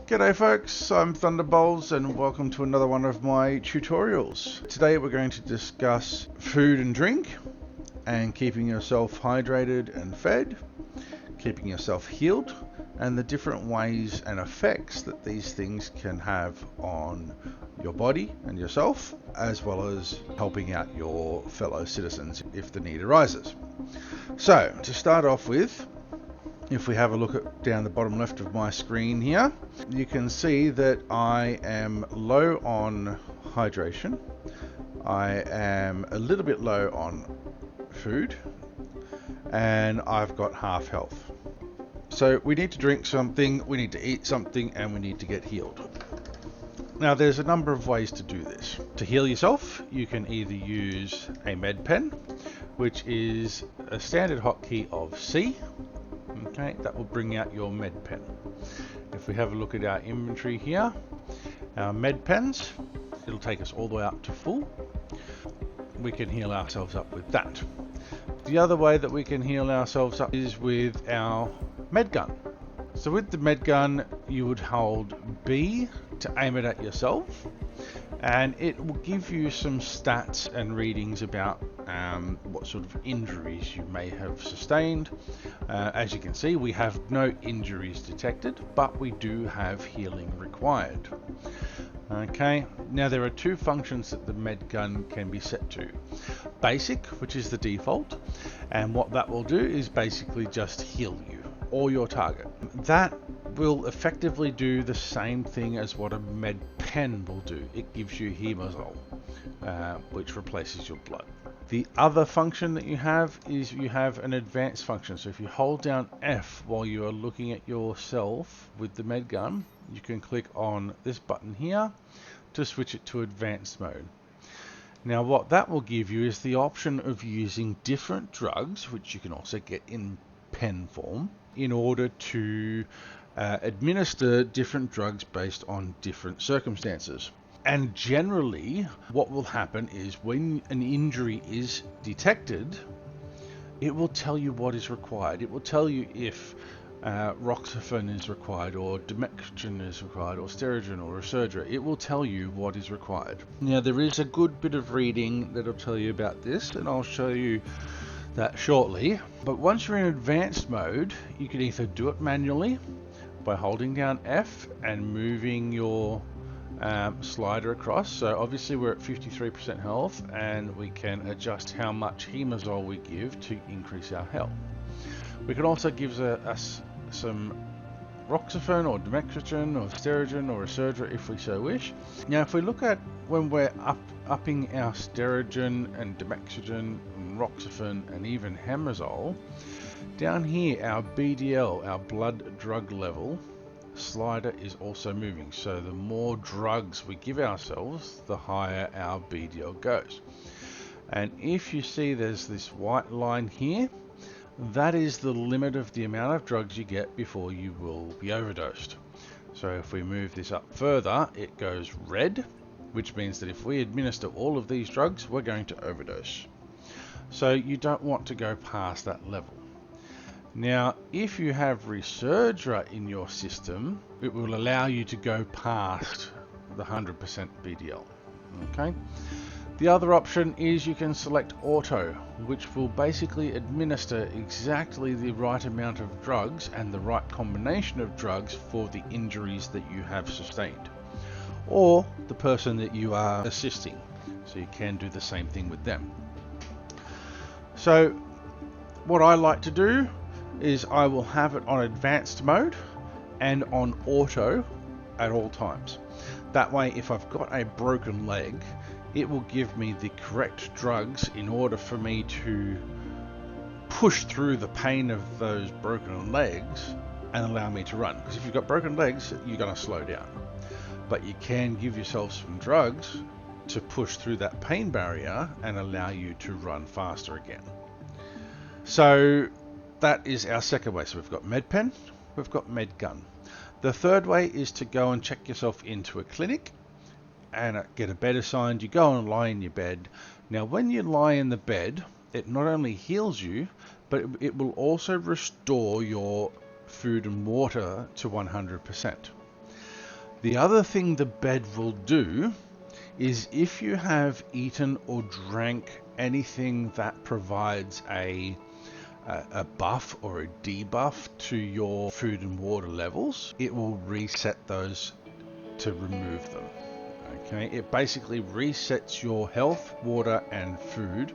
G'day folks, I'm Thunderbolts and welcome to another one of my tutorials. Today we're going to discuss food and drink and keeping yourself hydrated and fed, keeping yourself healed, and the different ways and effects that these things can have on your body and yourself, as well as helping out your fellow citizens if the need arises. So to start off with, if we have a look at down the bottom left of my screen here, you can see that I am low on hydration. I am a little bit low on food, and I've got half health. So we need to drink something, we need to eat something, and we need to get healed. Now there's a number of ways to do this. To heal yourself, you can either use a med pen, which is a standard hotkey of C. Okay, that will bring out your med pen. If we have a look at our inventory here, our med pens, it'll take us all the way up to full. We can heal ourselves up with that. The other way that we can heal ourselves up is with our med gun. So with the med gun, you would hold B to aim it at yourself, and it will give you some stats and readings about what sort of injuries you may have sustained. As you can see, we have no injuries detected, but we do have healing required. Okay, now there are two functions that the med gun can be set to. Basic, which is the default, and what that will do is basically just heal you or your target. That will effectively do the same thing as what a med pen will do. It gives you Hemazole, which replaces your blood. The other function that you have is you have an advanced function. So if you hold down F while you are looking at yourself with the med gun, you can click on this button here to switch it to advanced mode. Now what that will give you is the option of using different drugs, which you can also get in pen form, in order to administer different drugs based on different circumstances. And generally, what will happen is when an injury is detected, it will tell you what is required. It will tell you if Roxafen is required, or Demexigen is required, or Sterigen, or Resurgia. It will tell you what is required. Now, there is a good bit of reading that will tell you about this, and I'll show you that shortly. But once you're in advanced mode, you can either do it manually by holding down F and moving your slider across. So obviously we're at 53% health, and we can adjust how much Hemazole we give to increase our health. We can also give us some Roxafen or Demexigen or Sterigen or Resurgia if we so wish. Now if we look at when we're upping our Sterigen and Demexigen and Roxafen and even Hemazole, down here our BDL, our blood drug level slider, is also moving. So the more drugs we give ourselves, the higher our BDL goes. And if you see there's this white line here, that is the limit of the amount of drugs you get before you will be overdosed. So if we move this up further, it goes red, which means that if we administer all of these drugs, we're going to overdose. So you don't want to go past that level. Now, if you have Resurgia in your system, it will allow you to go past the 100% BDL. Okay. The other option is you can select Auto, which will basically administer exactly the right amount of drugs and the right combination of drugs for the injuries that you have sustained, or the person that you are assisting. So you can do the same thing with them. So what I like to do is I will have it on advanced mode and on auto at all times. That way, if I've got a broken leg, it will give me the correct drugs in order for me to push through the pain of those broken legs and allow me to run. Because if you've got broken legs, you're going to slow down. But you can give yourself some drugs to push through that pain barrier and allow you to run faster again. So that is our second way. So we've got med pen, we've got med gun. The third way is to go and check yourself into a clinic and get a bed assigned. You go and lie in your bed. Now when you lie in the bed, it not only heals you, but it will also restore your food and water to 100%. The other thing the bed will do is if you have eaten or drank anything that provides a buff or a debuff to your food and water levels, it will reset those to remove them. Okay, it basically resets your health, water and food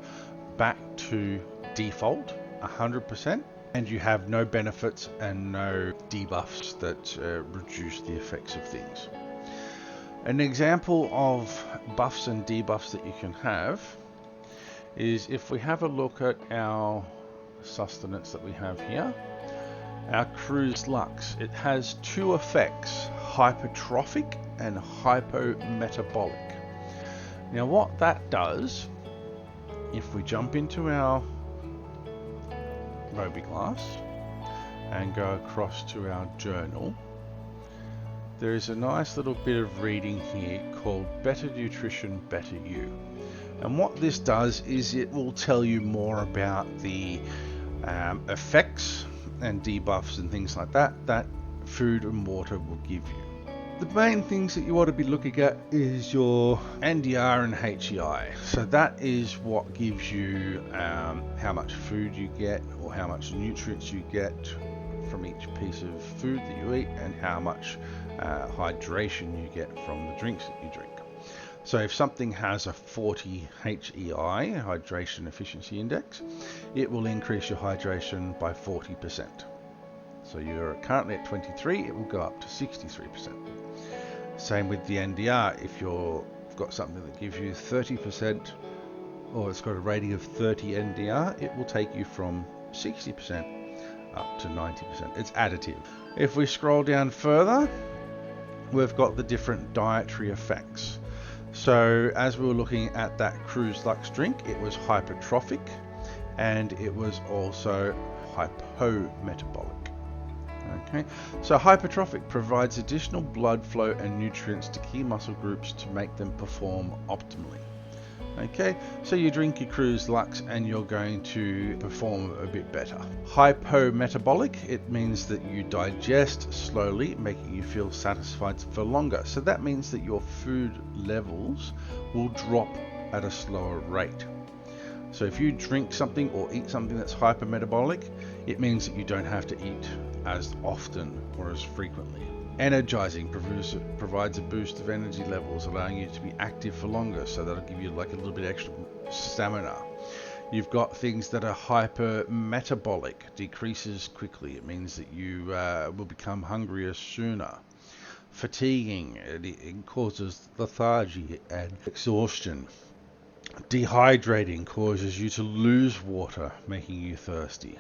back to default 100%, and you have no benefits and no debuffs that reduce the effects of things. An example of buffs and debuffs that you can have is if we have a look at our sustenance that we have here, our Cruise Lux. It has two effects, hypertrophic and hypometabolic. Now what that does, if we jump into our Mobieglass and go across to our journal, there is a nice little bit of reading here called Better Nutrition, Better You. And what this does is it will tell you more about the effects and debuffs and things like that that food and water will give you. The main things that you ought to be looking at is your NDR and HEI. So that is what gives you how much food you get or how much nutrients you get from each piece of food that you eat, and how much hydration you get from the drinks that you drink. So if something has a 40 HEI, Hydration Efficiency Index, it will increase your hydration by 40%. So you're currently at 23, it will go up to 63%. Same with the NDR. If you've got something that gives you 30%, or it's got a rating of 30 NDR, it will take you from 60% up to 90%. It's additive. If we scroll down further, we've got the different dietary effects. So as we were looking at that Cruise Lux drink, it was hypertrophic and it was also hypometabolic. Okay, so hypertrophic provides additional blood flow and nutrients to key muscle groups to make them perform optimally. Okay, so you drink your Cruise Lux and you're going to perform a bit better. Hypometabolic, it means that you digest slowly, making you feel satisfied for longer. So that means that your food levels will drop at a slower rate. So if you drink something or eat something that's hypermetabolic, it means that you don't have to eat as often or as frequently. Energizing provides a boost of energy levels, allowing you to be active for longer, so that'll give you like a little bit extra stamina. You've got things that are hypermetabolic, decreases quickly. It means that you will become hungrier sooner. Fatiguing, it causes lethargy and exhaustion. Dehydrating causes you to lose water, making you thirsty.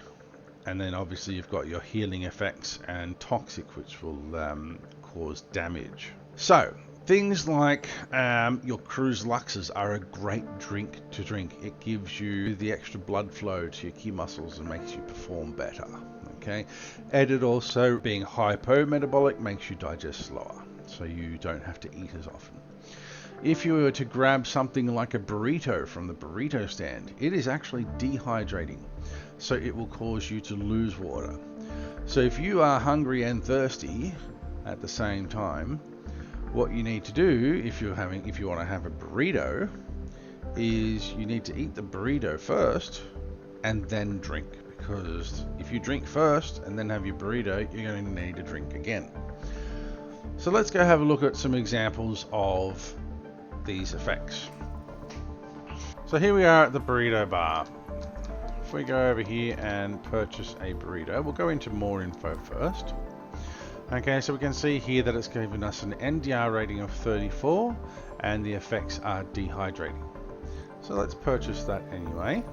And then obviously you've got your healing effects and toxic, which will cause damage. So things like your Cruise Luxes are a great drink to drink. It gives you the extra blood flow to your key muscles and makes you perform better. Okay, and it also, being hypometabolic, makes you digest slower, so you don't have to eat as often. If you were to grab something like a burrito from the burrito stand, it is actually dehydrating. So it will cause you to lose water. So if you are hungry and thirsty at the same time, what you need to do if you want to have a burrito is you need to eat the burrito first and then drink. Because if you drink first and then have your burrito, you're going to need to drink again. So let's go have a look at some examples of these effects. So here we are at the burrito bar. If we go over here and purchase a burrito, we'll go into more info first. Okay, so we can see here that it's given us an NDR rating of 34 and the effects are dehydrating. So let's purchase that anyway.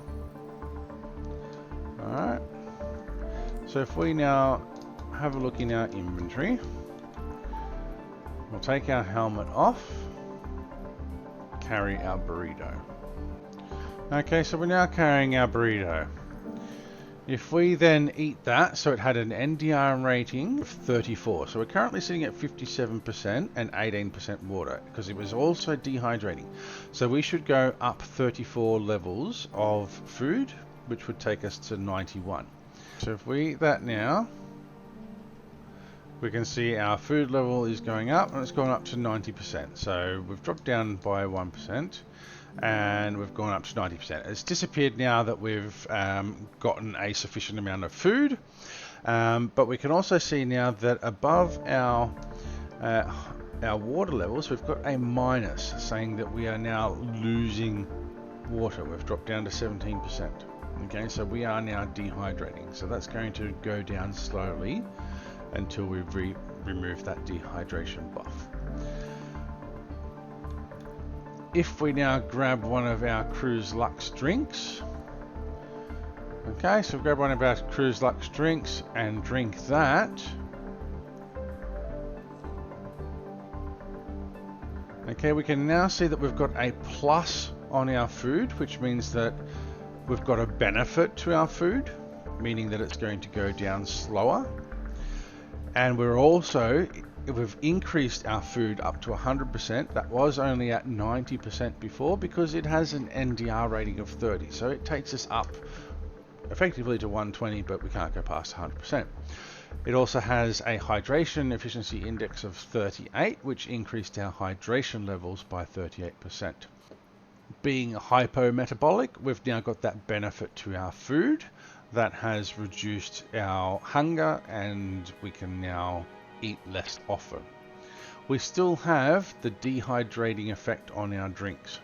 Alright, so if we now have a look in our inventory, we'll take our helmet off, carry our burrito. Okay, so we're now carrying our burrito. If we then eat that, so it had an NDR rating of 34. So we're currently sitting at 57% and 18% water, because it was also dehydrating. So we should go up 34 levels of food, which would take us to 91. So if we eat that now, we can see our food level is going up, and it's gone up to 90%. So we've dropped down by 1%, and we've gone up to 90%. It's disappeared now that we've gotten a sufficient amount of food, but we can also see now that above our water levels, we've got a minus saying that we are now losing water. We've dropped down to 17%. Okay, so we are now dehydrating. So that's going to go down slowly until we've removed that dehydration buff. If we now grab one of our Cruise Lux drinks, okay, so grab one of our Cruise Lux drinks and drink that. Okay, we can now see that we've got a plus on our food, which means that we've got a benefit to our food, meaning that it's going to go down slower. And we've increased our food up to 100%. That was only at 90% before, because it has an NDR rating of 30. So it takes us up effectively to 120, but we can't go past 100%. It also has a hydration efficiency index of 38, which increased our hydration levels by 38%. Being hypometabolic, we've now got that benefit to our food that has reduced our hunger, and we can now eat less often. We still have the dehydrating effect on our drinks.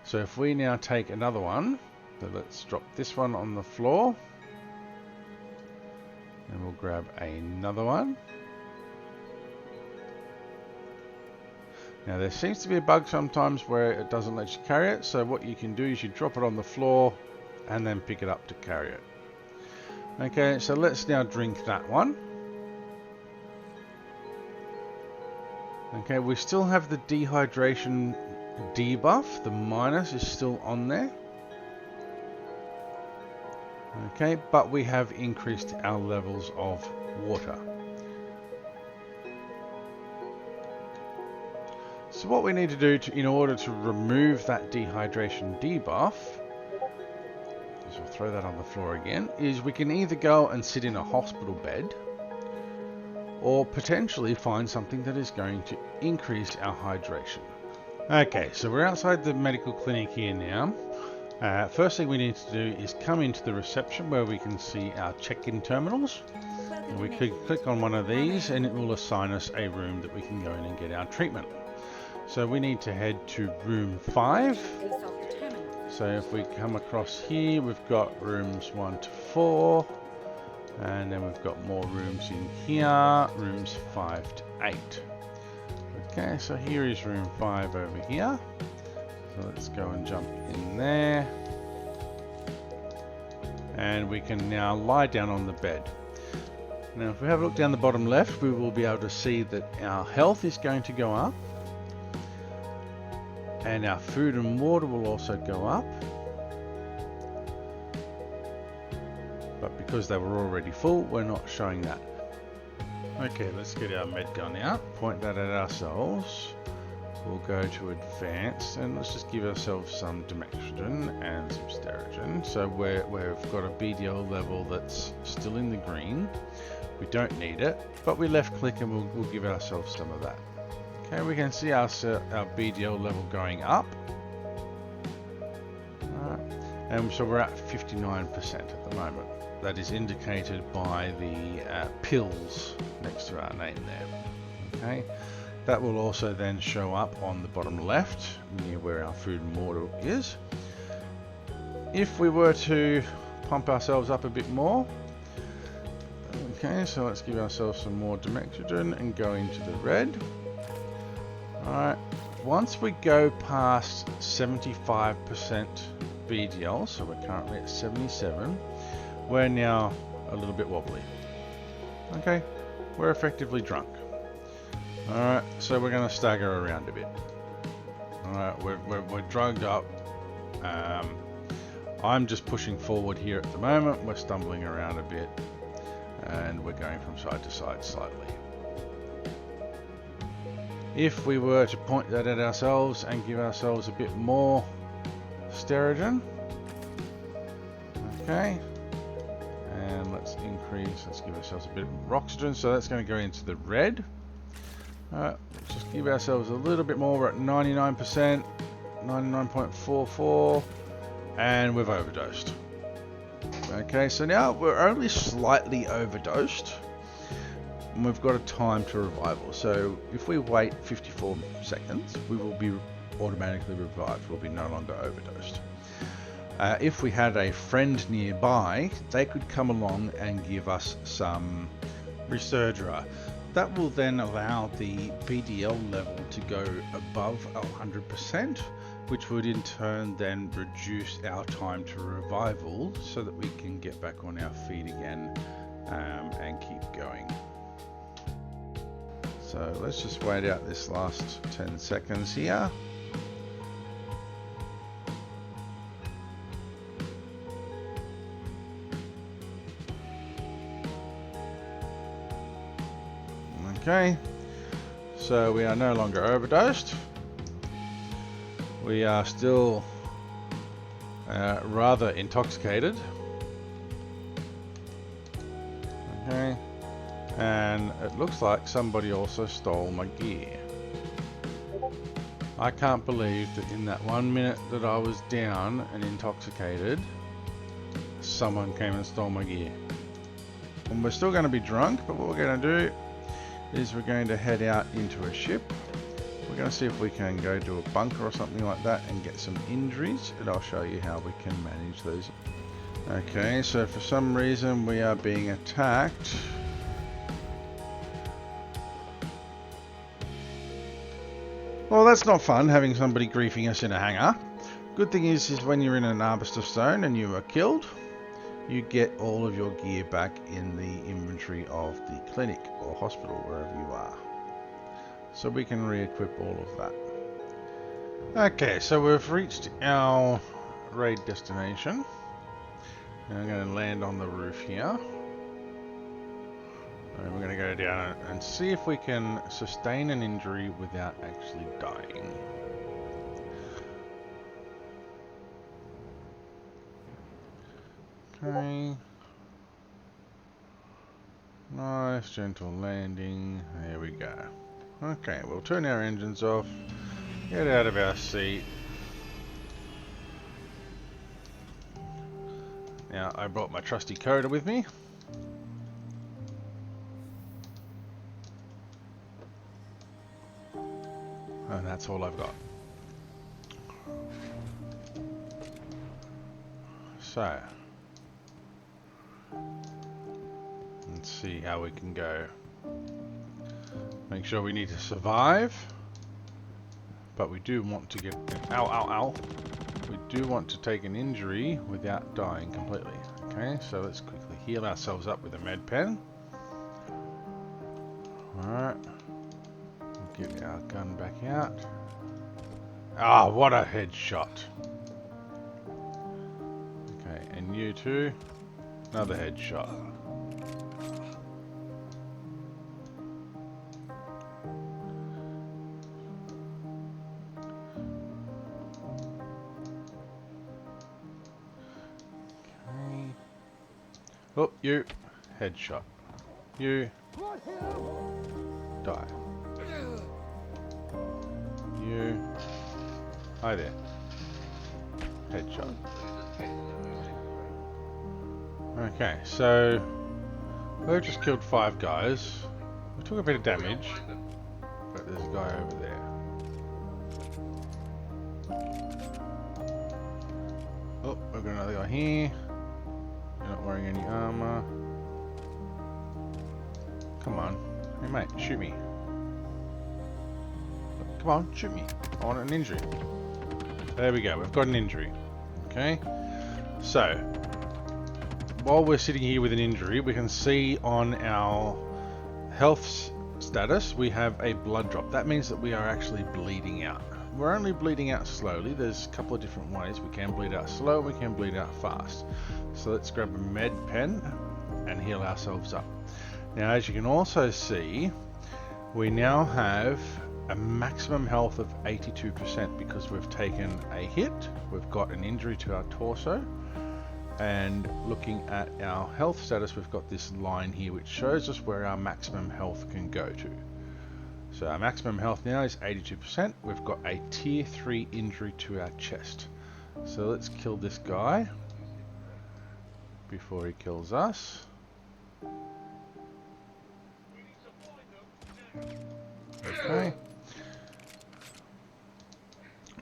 So if we now take another one, so let's drop this one on the floor, and we'll grab another one. Now there seems to be a bug sometimes where it doesn't let you carry it, so what you can do is you drop it on the floor and then pick it up to carry it. Okay, so let's now drink that one. Okay, we still have the dehydration debuff, the minus is still on there. Okay, but we have increased our levels of water. So what we need to do in order to remove that dehydration debuff, so we'll throw that on the floor again, is we can either go and sit in a hospital bed, or potentially find something that is going to increase our hydration. Okay, so we're outside the medical clinic here now. First thing we need to do is come into the reception where we can see our check-in terminals. And we could click on one of these and it will assign us a room that we can go in and get our treatment. So we need to head to room 5. So if we come across here, we've got rooms 1 to 4. And then we've got more rooms in here, rooms 5 to 8. Okay, so here is room 5 over here. So let's go and jump in there. And we can now lie down on the bed. Now if we have a look down the bottom left, we will be able to see that our health is going to go up. And our food and water will also go up. But because they were already full, we're not showing that. Okay, let's get our med gun out, point that at ourselves. We'll go to advanced and let's just give ourselves some Dimexidine and some Sterigen. So we've got a BDL level that's still in the green. We don't need it, but we left click and we'll give ourselves some of that. Okay, we can see our BDL level going up. And so we're at 59% at the moment. That is indicated by the pills next to our name there. Okay, that will also then show up on the bottom left near where our food and water is. If we were to pump ourselves up a bit more, okay, so let's give ourselves some more Dimexidine and go into the red. Alright, once we go past 75% BDL, so we're currently at 77, we're now a little bit wobbly. Okay, we're effectively drunk. Alright, so we're going to stagger around a bit. Alright, we're drugged up. I'm just pushing forward here at the moment. We're stumbling around a bit. And we're going from side to side slightly. If we were to point that at ourselves and give ourselves a bit more Sterigen. Okay. And let's let's increase, let's give ourselves a bit of oxygen, so that's going to go into the red. Let's just give ourselves a little bit more. We're at 99%, 99.44, and we've overdosed. Okay, so now we're only slightly overdosed, and we've got a time to revival. So if we wait 54 seconds, we will be automatically revived. We'll be no longer overdosed. If we had a friend nearby, they could come along and give us some Resurgera. That will then allow the BDL level to go above 100%, which would in turn then reduce our time to revival so that we can get back on our feet again and keep going. So let's just wait out this last 10 seconds here. Okay, so we are no longer overdosed. We are still rather intoxicated. Okay, and it looks like somebody also stole my gear. I can't believe that in that 1 minute that I was down and intoxicated, someone came and stole my gear. And we're still going to be drunk, but what we're going to do is we're going to head out into a ship. We're going to see if we can go to a bunker or something like that and get some injuries, and I'll show you how we can manage those. Okay, so for some reason we are being attacked. Well, that's not fun, having somebody griefing us in a hangar. Good thing is when you're in an Arbustus zone and you are killed, you get all of your gear back in the inventory of the clinic or hospital, wherever you are. So we can re-equip all of that. Okay, so we've reached our raid destination. Now I'm going to land on the roof here. And we're going to go down and see if we can sustain an injury without actually dying. Okay. Nice gentle landing. There we go. Okay, we'll turn our engines off. Get out of our seat. Now, I brought my trusty coder with me. And that's all I've got. So, let's see how we can go. Make sure we need to survive, but we do want to get... Ow, ow, ow. We do want to take an injury without dying completely. Okay, so let's quickly heal ourselves up with a med pen. Alright. Get our gun back out. Ah, what a headshot. Okay, and you too. Another headshot. Okay. Oh, you. Headshot. You. Die. You. Hi there. Headshot. Okay, so we've just killed 5 guys. We took a bit of damage, but there's a guy over there. Oh, we've got another guy here. You're not wearing any armor. Come on. Hey mate, shoot me. Come on, shoot me. I want an injury. There we go, we've got an injury. Okay. So, while we're sitting here with an injury, we can see on our health status, we have a blood drop. That means that we are actually bleeding out. We're only bleeding out slowly. There's a couple of different ways. We can bleed out slow, we can bleed out fast. So let's grab a med pen and heal ourselves up. Now, as you can also see, we now have a maximum health of 82% because we've taken a hit, we've got an injury to our torso, And looking at our health status, we've got this line here which shows us where our maximum health can go to. So our maximum health now is 82%. We've got a tier 3 injury to our chest. So let's kill this guy before he kills us. Okay.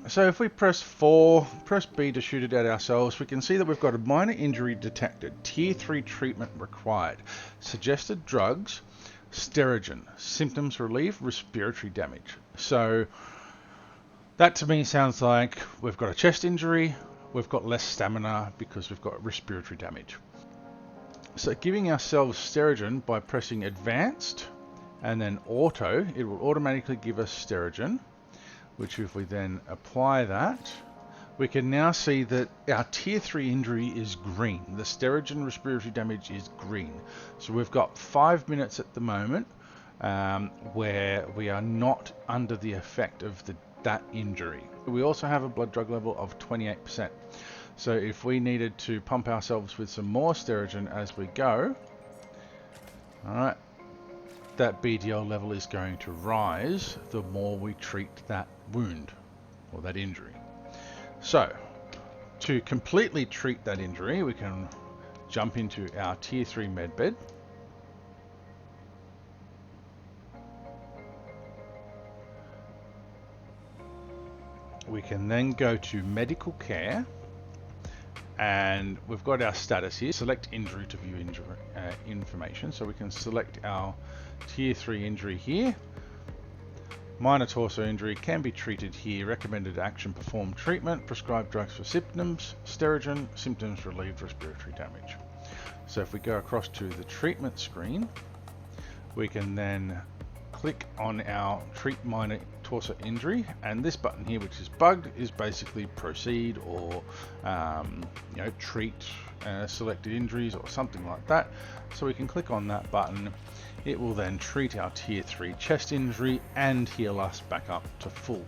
So if we press B to shoot it at ourselves, we can see that we've got a minor injury detected. Tier 3 treatment required. Suggested drugs, Sterigen. Symptoms relief, respiratory damage. So that to me sounds like we've got a chest injury, we've got less stamina because we've got respiratory damage. So giving ourselves Sterigen by pressing advanced and then auto, it will automatically give us Sterigen. Which if we then apply that, we can now see that our tier 3 injury is green. The Sterigen respiratory damage is green. So we've got 5 minutes at the moment where we are not under the effect of that injury. We also have a blood drug level of 28%. So if we needed to pump ourselves with some more Sterigen as we go, alright, that BDL level is going to rise the more we treat that wound or that injury. So to completely treat that injury, we can jump into our tier 3 med bed. We can then go to medical care, and we've got our status here. Select injury to view injury information. So we can select our tier 3 injury here. Minor torso injury can be treated here. Recommended action: perform treatment. Prescribed drugs for symptoms. Sterigen. Symptoms relieved. Respiratory damage. So if we go across to the treatment screen, we can then click on our treat minor torso injury, and this button here, which is bugged, is basically proceed or treat selected injuries or something like that. So we can click on that button. It will then treat our tier 3 chest injury and heal us back up to full.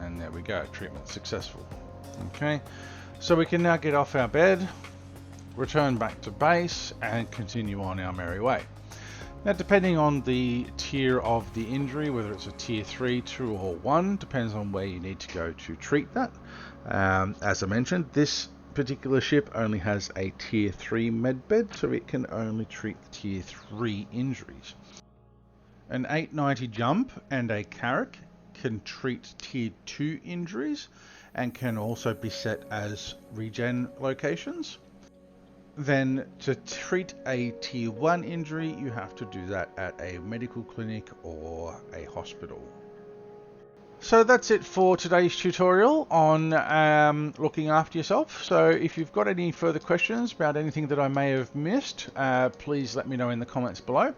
And there we go, treatment successful. Okay, so we can now get off our bed, return back to base, and continue on our merry way. Now, depending on the tier of the injury, whether it's a tier 3, 2 or 1, depends on where you need to go to treat that. As I mentioned, this particular ship only has a tier 3 medbed, so it can only treat the tier 3 injuries. An 890 jump and a Carrack can treat tier 2 injuries and can also be set as regen locations. Then to treat a tier 1 injury, you have to do that at a medical clinic or a hospital. So that's it for today's tutorial on looking after yourself. So if you've got any further questions about anything that I may have missed, please let me know in the comments below.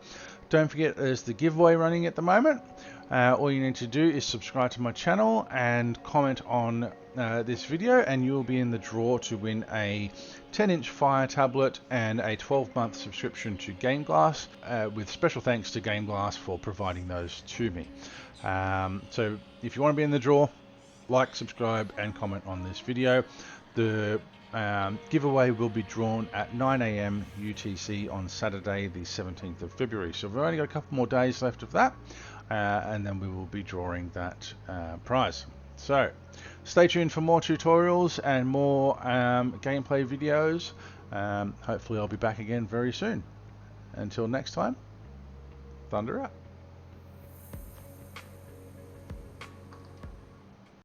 Don't forget, there's the giveaway running at the moment. All you need to do is subscribe to my channel and comment on this video, and you'll be in the draw to win a 10-inch Fire tablet and a 12-month subscription to Game Glass, with special thanks to Game Glass for providing those to me. So if you want to be in the draw, like, subscribe and comment on this video. The giveaway will be drawn at 9 AM UTC on Saturday the 17th of February. So we've only got a couple more days left of that, and then we will be drawing that prize. So stay tuned for more tutorials and more gameplay videos. Hopefully I'll be back again very soon. Until next time, Thunder out.